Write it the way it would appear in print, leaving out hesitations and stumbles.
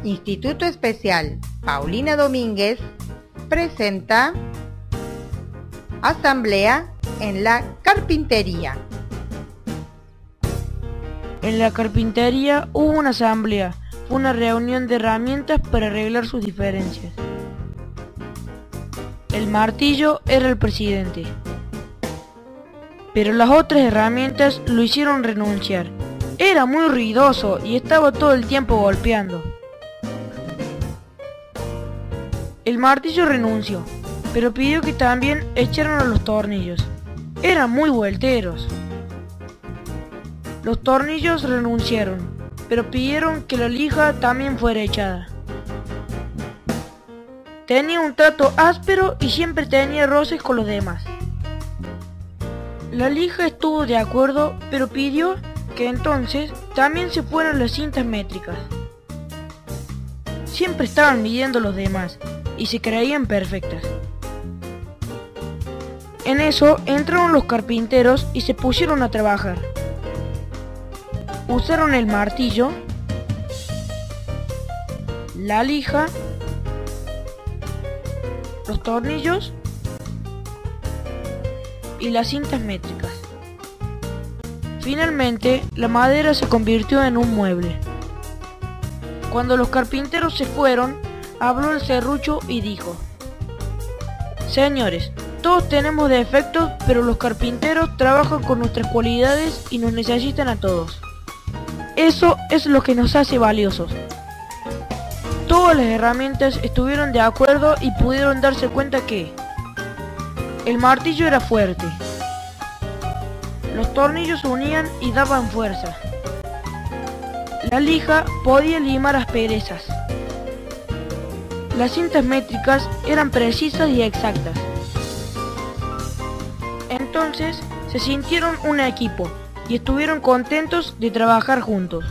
Instituto Especial Paulina Domínguez presenta Asamblea en la Carpintería. En la carpintería hubo una asamblea, una reunión de herramientas para arreglar sus diferencias. El martillo era el presidente, pero las otras herramientas lo hicieron renunciar. Era muy ruidoso y estaba todo el tiempo golpeando. El martillo renunció, pero pidió que también echaran a los tornillos. Eran muy vuelteros. Los tornillos renunciaron, pero pidieron que la lija también fuera echada. Tenía un trato áspero y siempre tenía roces con los demás. La lija estuvo de acuerdo, pero pidió que entonces también se fueran las cintas métricas. Siempre estaban midiendo los demás y se creían perfectas. En eso entraron los carpinteros y se pusieron a trabajar. Usaron el martillo, la lija, los tornillos y las cintas métricas. Finalmente, la madera se convirtió en un mueble. Cuando los carpinteros se fueron, habló el serrucho y dijo: Señores, todos tenemos defectos, pero los carpinteros trabajan con nuestras cualidades y nos necesitan a todos. Eso es lo que nos hace valiosos. Todas las herramientas estuvieron de acuerdo y pudieron darse cuenta que el martillo era fuerte, los tornillos se unían y daban fuerza, la lija podía limar asperezas, las cintas métricas eran precisas y exactas. Entonces se sintieron un equipo y estuvieron contentos de trabajar juntos.